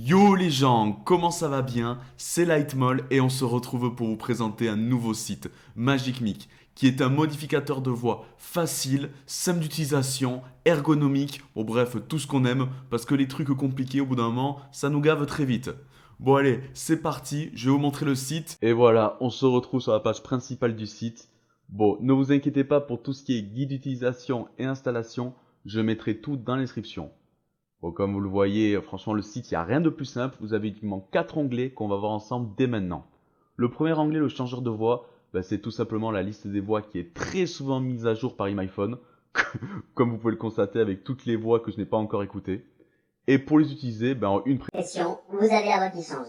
Yo les gens, comment ça va bien? C'est Lightmall et on se retrouve pour vous présenter un nouveau site, Magic Mic, qui est un modificateur de voix facile, simple d'utilisation, ergonomique, bon bref, tout ce qu'on aime, parce que les trucs compliqués au bout d'un moment, ça nous gave très vite. Bon allez, c'est parti, je vais vous montrer le site. Et voilà, on se retrouve sur la page principale du site. Bon, ne vous inquiétez pas pour tout ce qui est guide d'utilisation et installation, je mettrai tout dans la description. Bon, comme vous le voyez, franchement, le site, il n'y a rien de plus simple. Vous avez uniquement 4 onglets qu'on va voir ensemble dès maintenant. Le premier onglet, le changeur de voix, c'est tout simplement la liste des voix qui est très souvent mise à jour par iMyphone, comme vous pouvez le constater avec toutes les voix que je n'ai pas encore écoutées. Et pour les utiliser, en une Pression, vous avez la voix qui change.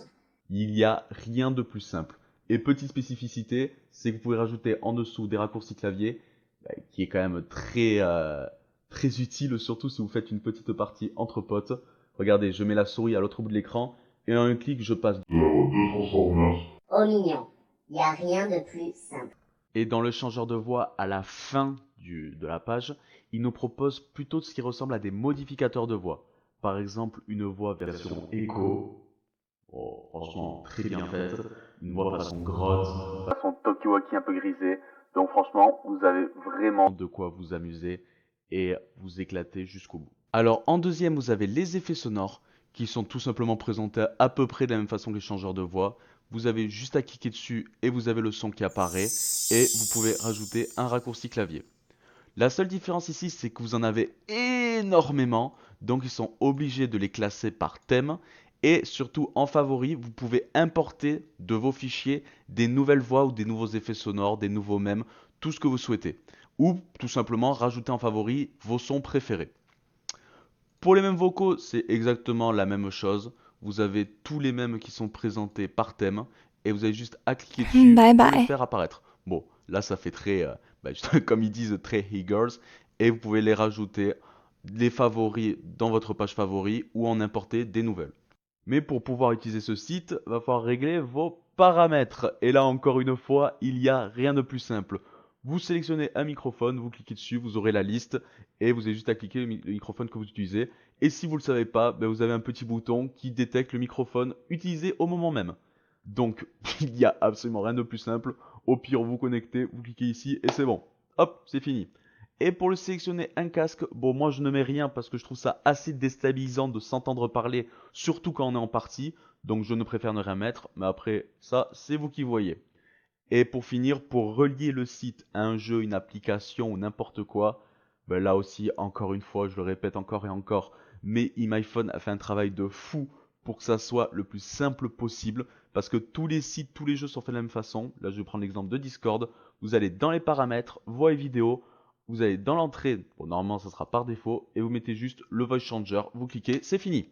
il n'y a rien de plus simple. Et petite spécificité, c'est que vous pouvez rajouter en dessous des raccourcis clavier, qui est quand même très utile, surtout si vous faites une petite partie entre potes. Regardez, je mets la souris à l'autre bout de l'écran, et en un clic, je passe. Oh mignon, il n'y a rien de plus simple. Et dans le changeur de voix, à la fin de la page, il nous propose plutôt ce qui ressemble à des modificateurs de voix. Par exemple, une voix version écho. Oh, franchement, très bien faite. Une voix façon grotte, façon Tokiwoki un peu grisée. Donc franchement, vous avez vraiment de quoi vous amuser et vous éclater jusqu'au bout. Alors en deuxième, vous avez les effets sonores qui sont tout simplement présentés à peu près de la même façon que les changeurs de voix. Vous avez juste à cliquer dessus et vous avez le son qui apparaît et vous pouvez rajouter un raccourci clavier. La seule différence ici, c'est que vous en avez énormément, donc ils sont obligés de les classer par thème. Et surtout, en favori, vous pouvez importer de vos fichiers des nouvelles voix ou des nouveaux effets sonores, des nouveaux mèmes, tout ce que vous souhaitez. Ou tout simplement rajouter en favori vos sons préférés. Pour les mêmes vocaux, c'est exactement la même chose. Vous avez tous les mêmes qui sont présentés par thème et vous avez juste à cliquer dessus Bye pour les bye. faire apparaître. Bon, là ça fait très, comme ils disent, très e-girls et vous pouvez les rajouter, les favoris dans votre page favoris ou en importer des nouvelles. Mais pour pouvoir utiliser ce site, va falloir régler vos paramètres. Et là encore une fois, il n'y a rien de plus simple. Vous sélectionnez un microphone, vous cliquez dessus, vous aurez la liste et vous avez juste à cliquer le microphone que vous utilisez. Et si vous ne le savez pas, vous avez un petit bouton qui détecte le microphone utilisé au moment même. Donc, il n'y a absolument rien de plus simple. Au pire, vous connectez, vous cliquez ici et c'est bon. Hop, c'est fini. Et pour le sélectionner un casque, bon moi je ne mets rien parce que je trouve ça assez déstabilisant de s'entendre parler, surtout quand on est en partie, donc je ne préfère ne rien mettre, mais après ça c'est vous qui voyez. Et pour finir, pour relier le site à un jeu, une application ou n'importe quoi, là aussi encore une fois, je le répète encore et encore, mais iMyphone a fait un travail de fou pour que ça soit le plus simple possible, parce que tous les sites, tous les jeux sont faits de la même façon. Là je vais prendre l'exemple de Discord, vous allez dans les paramètres, voix et vidéo, vous allez dans l'entrée, bon normalement ça sera par défaut, et vous mettez juste le voice changer, vous cliquez, c'est fini.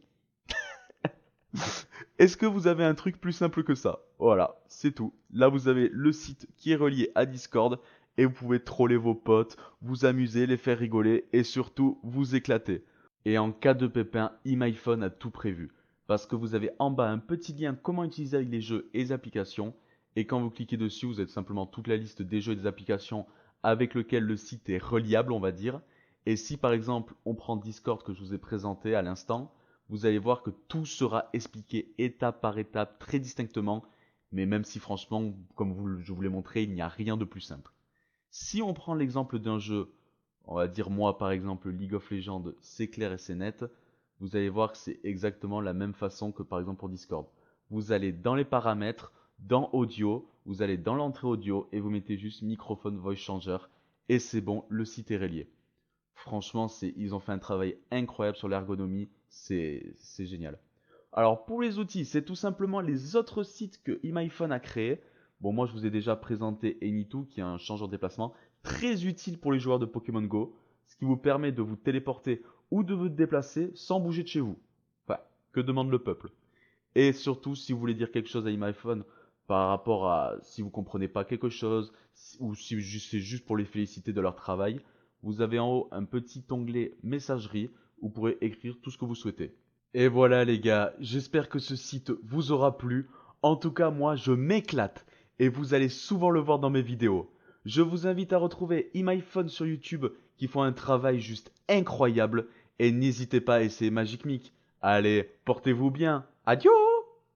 Est-ce que vous avez un truc plus simple que ça? Voilà, c'est tout. Là vous avez le site qui est relié à Discord, et vous pouvez troller vos potes, vous amuser, les faire rigoler, et surtout vous éclater. Et en cas de pépin, iMyphone a tout prévu. Parce que vous avez en bas un petit lien comment utiliser avec les jeux et les applications, et quand vous cliquez dessus, vous avez simplement toute la liste des jeux et des applications avec lesquels le site est reliable, on va dire. Et si par exemple on prend Discord que je vous ai présenté à l'instant, vous allez voir que tout sera expliqué étape par étape, très distinctement, mais même si franchement, comme je vous l'ai montré, il n'y a rien de plus simple. Si on prend l'exemple d'un jeu, on va dire moi par exemple League of Legends, c'est clair et c'est net, vous allez voir que c'est exactement la même façon que par exemple pour Discord. Vous allez dans les paramètres, dans audio, vous allez dans l'entrée audio et vous mettez juste microphone voice changer et c'est bon, le site est relié. Franchement, ils ont fait un travail incroyable sur l'ergonomie, c'est génial. Alors pour les outils, c'est tout simplement les autres sites que iMyphone a créés. Bon, moi je vous ai déjà présenté Anytoo, qui est un changeur de déplacement très utile pour les joueurs de Pokémon Go, ce qui vous permet de vous téléporter ou de vous déplacer sans bouger de chez vous. Enfin, que demande le peuple? Et surtout, si vous voulez dire quelque chose à iMyphone par rapport à si vous comprenez pas quelque chose, ou si c'est juste pour les féliciter de leur travail, vous avez en haut un petit onglet messagerie où vous pourrez écrire tout ce que vous souhaitez. Et voilà les gars, j'espère que ce site vous aura plu. En tout cas, moi, je m'éclate et vous allez souvent le voir dans mes vidéos. Je vous invite à retrouver iMyphone sur YouTube qui font un travail juste incroyable et n'hésitez pas à essayer Magic Mic. Allez, portez-vous bien. Adios!